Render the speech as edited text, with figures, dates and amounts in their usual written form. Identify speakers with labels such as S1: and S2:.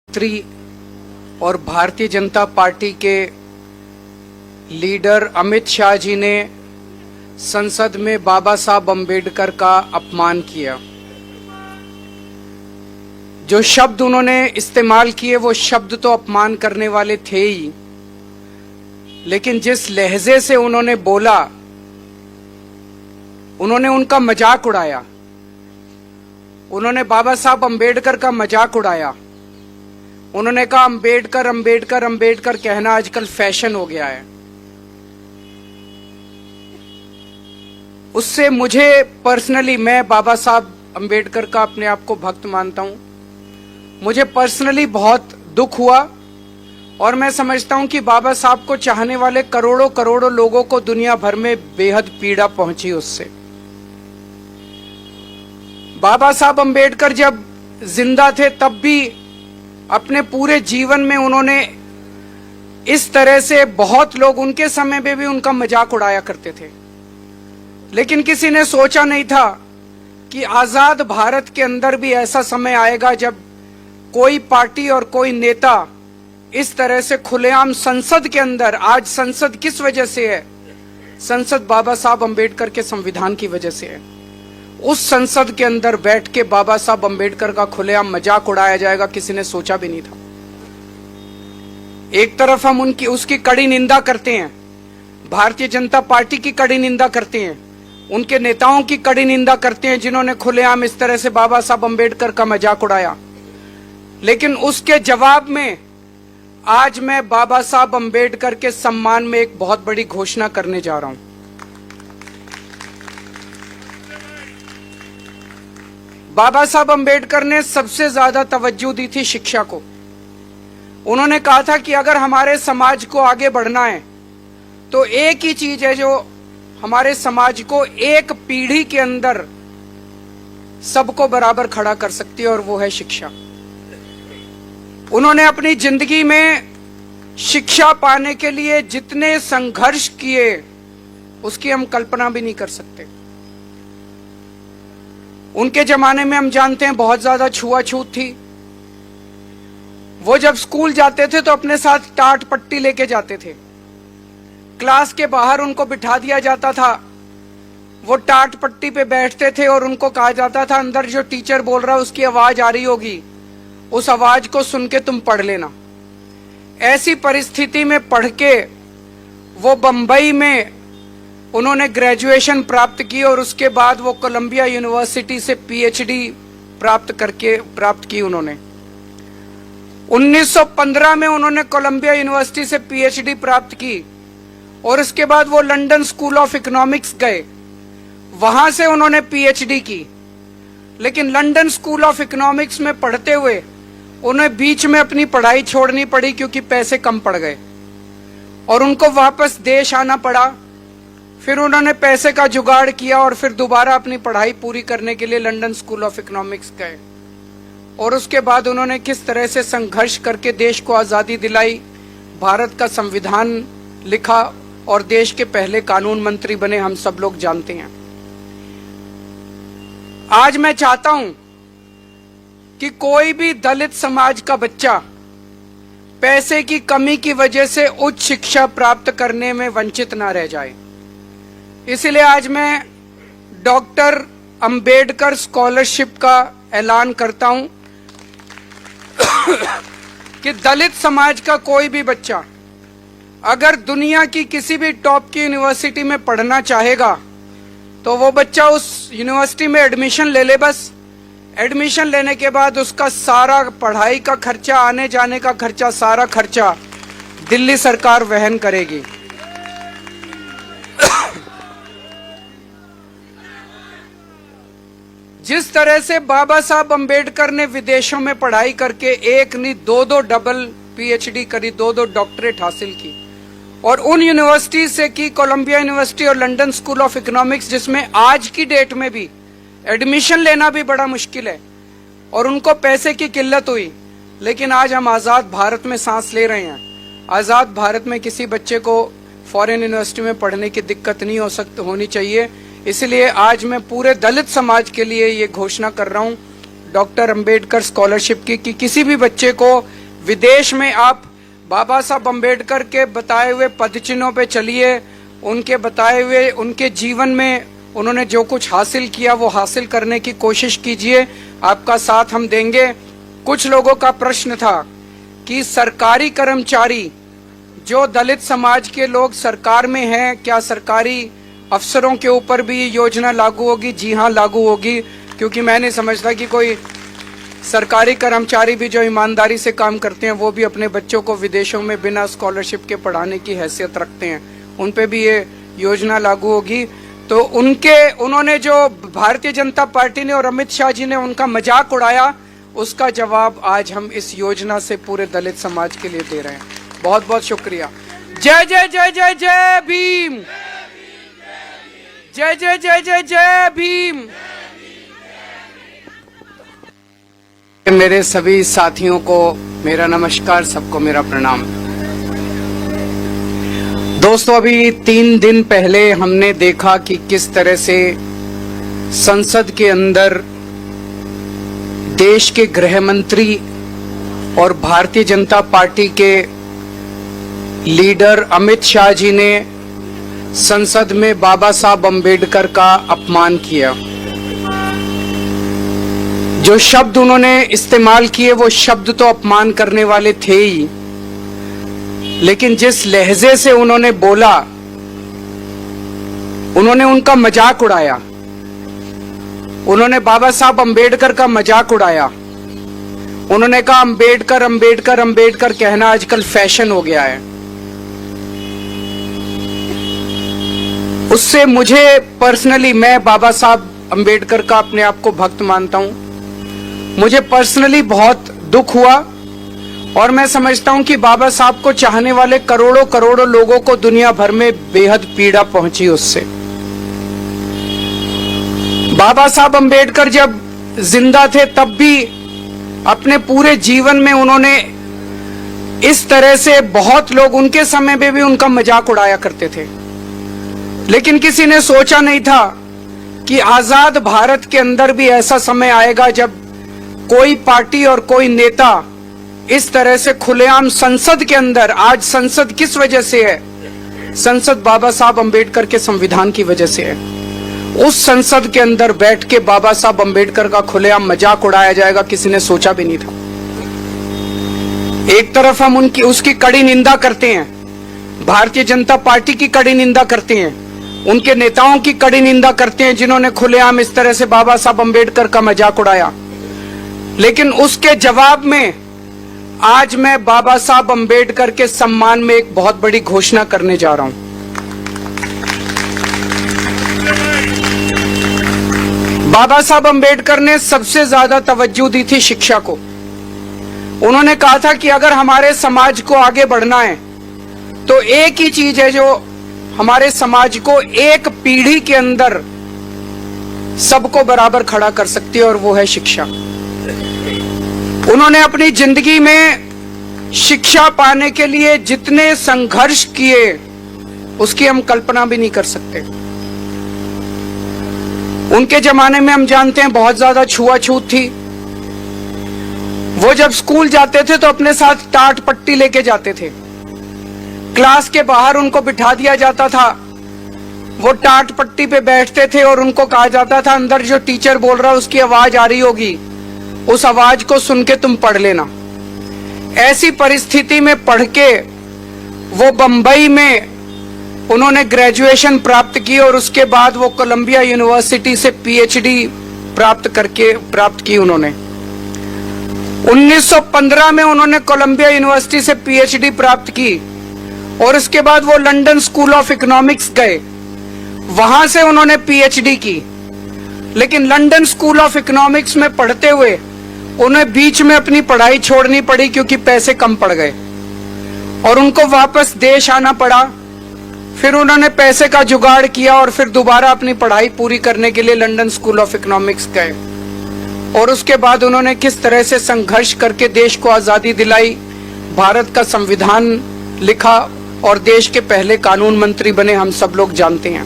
S1: मंत्री और भारतीय जनता पार्टी के लीडर अमित शाह जी ने संसद में बाबा साहब अम्बेडकर का अपमान किया। जो शब्द उन्होंने इस्तेमाल किए वो शब्द तो अपमान करने वाले थे ही, लेकिन जिस लहजे से उन्होंने बोला, उन्होंने उनका मजाक उड़ाया। उन्होंने बाबा साहब अम्बेडकर का मजाक उड़ाया। उन्होंने कहा अम्बेडकर अम्बेडकर अम्बेडकर कहना आजकल फैशन हो गया है। उससे मुझे पर्सनली, मैं बाबा साहब अम्बेडकर का अपने आप को भक्त मानता हूं, मुझे पर्सनली बहुत दुख हुआ और मैं समझता हूं कि बाबा साहब को चाहने वाले करोड़ों करोड़ों लोगों को दुनिया भर में बेहद पीड़ा पहुंची उससे। बाबा साहब अम्बेडकर जब जिंदा थे तब भी अपने पूरे जीवन में उन्होंने इस तरह से, बहुत लोग उनके समय में भी उनका मजाक उड़ाया करते थे, लेकिन किसी ने सोचा नहीं था कि आजाद भारत के अंदर भी ऐसा समय आएगा जब कोई पार्टी और कोई नेता इस तरह से खुलेआम संसद के अंदर, आज संसद किस वजह से है? संसद बाबा साहब अम्बेडकर के संविधान की वजह से है। उस संसद के अंदर बैठ के बाबा साहब अम्बेडकर का खुलेआम मजाक उड़ाया जाएगा, किसी ने सोचा भी नहीं था। एक तरफ हम उसकी कड़ी निंदा करते हैं, भारतीय जनता पार्टी की कड़ी निंदा करते हैं, उनके नेताओं की कड़ी निंदा करते हैं जिन्होंने खुलेआम इस तरह से बाबा साहब अम्बेडकर का मजाक उड़ाया, लेकिन उसके जवाब में आज मैं बाबा साहब अम्बेडकर के सम्मान में एक बहुत बड़ी घोषणा करने जा रहा हूं। बाबा साहब अम्बेडकर ने सबसे ज्यादा तवज्जो दी थी शिक्षा को। उन्होंने कहा था कि अगर हमारे समाज को आगे बढ़ना है तो एक ही चीज है जो हमारे समाज को एक पीढ़ी के अंदर सबको बराबर खड़ा कर सकती है, और वो है शिक्षा। उन्होंने अपनी जिंदगी में शिक्षा पाने के लिए जितने संघर्ष किए उसकी हम कल्पना भी नहीं कर सकते। उनके जमाने में हम जानते हैं बहुत ज्यादा छुआछूत थी। वो जब स्कूल जाते थे तो अपने साथ टाट पट्टी लेके जाते थे। क्लास के बाहर उनको बिठा दिया जाता था, वो टाट पट्टी पे बैठते थे और उनको कहा जाता था अंदर जो टीचर बोल रहा है उसकी आवाज आ रही होगी, उस आवाज को सुन के तुम पढ़ लेना। ऐसी परिस्थिति में पढ़ के वो बंबई में उन्होंने ग्रेजुएशन प्राप्त की और उसके बाद वो कोलंबिया यूनिवर्सिटी से पीएचडी प्राप्त की उन्होंने। 1915 में उन्होंने कोलंबिया यूनिवर्सिटी से पीएचडी प्राप्त की और उसके बाद वो लंदन स्कूल ऑफ इकोनॉमिक्स गए, वहां से उन्होंने पीएचडी की। लेकिन लंदन स्कूल ऑफ इकोनॉमिक्स में पढ़ते हुए उन्हें बीच में अपनी पढ़ाई छोड़नी पड़ी क्योंकि पैसे कम पड़ गए और उनको वापस देश आना पड़ा। फिर उन्होंने पैसे का जुगाड़ किया और फिर दोबारा अपनी पढ़ाई पूरी करने के लिए लंदन स्कूल ऑफ इकोनॉमिक्स गए और उसके बाद उन्होंने किस तरह से संघर्ष करके देश को आजादी दिलाई, भारत का संविधान लिखा और देश के पहले कानून मंत्री बने, हम सब लोग जानते हैं। आज मैं चाहता हूं कि कोई भी दलित समाज का बच्चा पैसे की कमी की वजह से उच्च शिक्षा प्राप्त करने में वंचित ना रह जाए। इसलिए आज मैं डॉक्टर अंबेडकर स्कॉलरशिप का ऐलान करता हूं कि दलित समाज का कोई भी बच्चा अगर दुनिया की किसी भी टॉप की यूनिवर्सिटी में पढ़ना चाहेगा तो वो बच्चा उस यूनिवर्सिटी में एडमिशन ले ले। बस एडमिशन लेने के बाद उसका सारा पढ़ाई का खर्चा, आने जाने का खर्चा, सारा खर्चा दिल्ली सरकार वहन करेगी। जिस तरह से बाबा साहब अम्बेडकर ने विदेशों में पढ़ाई करके एक नहीं दो डबल पीएचडी करी, दो डॉक्टरेट हासिल की और उन यूनिवर्सिटी से की, कोलंबिया यूनिवर्सिटी और लंदन स्कूल ऑफ इकोनॉमिक्स, जिसमें आज की डेट में भी एडमिशन लेना भी बड़ा मुश्किल है और उनको पैसे की किल्लत हुई। लेकिन आज हम आजाद भारत में सांस ले रहे हैं। आजाद भारत में किसी बच्चे को फॉरेन यूनिवर्सिटी में पढ़ने की दिक्कत नहीं होनी चाहिए। इसलिए आज मैं पूरे दलित समाज के लिए ये घोषणा कर रहा हूं डॉक्टर अंबेडकर स्कॉलरशिप की, कि किसी भी बच्चे को विदेश में आप बाबा साहब अम्बेडकर के बताए हुए पदचिन्हों पे चलिए, उनके बताए हुए उनके जीवन में उन्होंने जो कुछ हासिल किया वो हासिल करने की कोशिश कीजिए, आपका साथ हम देंगे। कुछ लोगों का प्रश्न था कि सरकारी कर्मचारी जो दलित समाज के लोग सरकार में हैं, क्या सरकारी अफसरों के ऊपर भी ये योजना लागू होगी? जी हाँ, लागू होगी, क्योंकि मैं नहीं समझता कि कोई सरकारी कर्मचारी भी जो ईमानदारी से काम करते हैं वो भी अपने बच्चों को विदेशों में बिना स्कॉलरशिप के पढ़ाने की हैसियत रखते हैं, उन पे भी ये योजना लागू होगी। तो उन्होंने जो भारतीय जनता पार्टी ने और अमित शाह जी ने उनका मजाक उड़ाया, उसका जवाब आज हम इस योजना से पूरे दलित समाज के लिए दे रहे हैं। बहुत बहुत शुक्रिया। जय जय जय जय जय भीम, जय जय जय जय जय भीम। मेरे सभी साथियों को मेरा नमस्कार, सबको मेरा प्रणाम। दोस्तों, अभी 3 दिन पहले हमने देखा कि किस तरह से संसद के अंदर देश के गृह मंत्री और भारतीय जनता पार्टी के लीडर अमित शाह जी ने संसद में बाबा साहब अम्बेडकर का अपमान किया। जो शब्द उन्होंने इस्तेमाल किए वो शब्द तो अपमान करने वाले थे ही, लेकिन जिस लहजे से उन्होंने बोला, उन्होंने उनका मजाक उड़ाया। उन्होंने बाबा साहब अम्बेडकर का मजाक उड़ाया। उन्होंने कहा अम्बेडकर अम्बेडकर अम्बेडकर कहना आजकल फैशन हो गया है। उससे मुझे पर्सनली, मैं बाबा साहब अम्बेडकर का अपने आप को भक्त मानता हूं, मुझे पर्सनली बहुत दुख हुआ और मैं समझता हूं कि बाबा साहब को चाहने वाले करोड़ों करोड़ों लोगों को दुनिया भर में बेहद पीड़ा पहुंची उससे। बाबा साहब अम्बेडकर जब जिंदा थे तब भी अपने पूरे जीवन में उन्होंने इस तरह से बहुत लोग उनके समय में भी उनका मजाक उड़ाया करते थे, लेकिन किसी ने सोचा नहीं था कि आजाद भारत के अंदर भी ऐसा समय आएगा जब कोई पार्टी और कोई नेता इस तरह से खुलेआम संसद के अंदर, आज संसद किस वजह से है? संसद बाबा साहब अम्बेडकर के संविधान की वजह से है। उस संसद के अंदर बैठ के बाबा साहब अम्बेडकर का खुलेआम मजाक उड़ाया जाएगा, किसी ने सोचा भी नहीं था। एक तरफ हम उसकी कड़ी निंदा करते हैं, भारतीय जनता पार्टी की कड़ी निंदा करते हैं, उनके नेताओं की कड़ी निंदा करते हैं जिन्होंने खुलेआम इस तरह से बाबा साहब अम्बेडकर का मजाक उड़ाया, लेकिन उसके जवाब में आज मैं बाबा साहब अम्बेडकर के सम्मान में एक बहुत बड़ी घोषणा करने जा रहा हूं। बाबा साहब अम्बेडकर ने सबसे ज्यादा तवज्जो दी थी शिक्षा को। उन्होंने कहा था कि अगर हमारे समाज को आगे बढ़ना है तो एक ही चीज है जो हमारे समाज को एक पीढ़ी के अंदर सबको बराबर खड़ा कर सकती है, और वो है शिक्षा। उन्होंने अपनी जिंदगी में शिक्षा पाने के लिए जितने संघर्ष किए उसकी हम कल्पना भी नहीं कर सकते। उनके जमाने में हम जानते हैं बहुत ज्यादा छुआछूत थी। वो जब स्कूल जाते थे तो अपने साथ टाट पट्टी लेके जाते थे। क्लास के बाहर उनको बिठा दिया जाता था, वो टाट पट्टी पे बैठते थे और उनको कहा जाता था अंदर जो टीचर बोल रहा है उसकी आवाज आ रही होगी, उस आवाज को सुन के तुम पढ़ लेना। ऐसी परिस्थिति में पढ़ के वो बंबई में उन्होंने ग्रेजुएशन प्राप्त की और उसके बाद वो कोलंबिया यूनिवर्सिटी से पीएचडी प्राप्त की उन्होंने। 1915 में उन्होंने कोलंबिया यूनिवर्सिटी से पीएचडी प्राप्त की और उसके बाद वो लंदन स्कूल ऑफ इकोनॉमिक्स गए, वहां से उन्होंने पीएचडी की। लेकिन लंदन स्कूल ऑफ इकोनॉमिक्स में पढ़ते हुए उन्हें बीच में अपनी पढ़ाई छोड़नी पड़ी क्योंकि पैसे कम पड़ गए और उनको वापस देश आना पड़ा। फिर उन्होंने पैसे का जुगाड़ किया और फिर दोबारा अपनी पढ़ाई पूरी करने के लिए लंदन स्कूल ऑफ इकोनॉमिक्स गए और उसके बाद उन्होंने किस तरह से संघर्ष करके देश को आजादी दिलाई, भारत का संविधान लिखा और देश के पहले कानून मंत्री बने, हम सब लोग जानते हैं।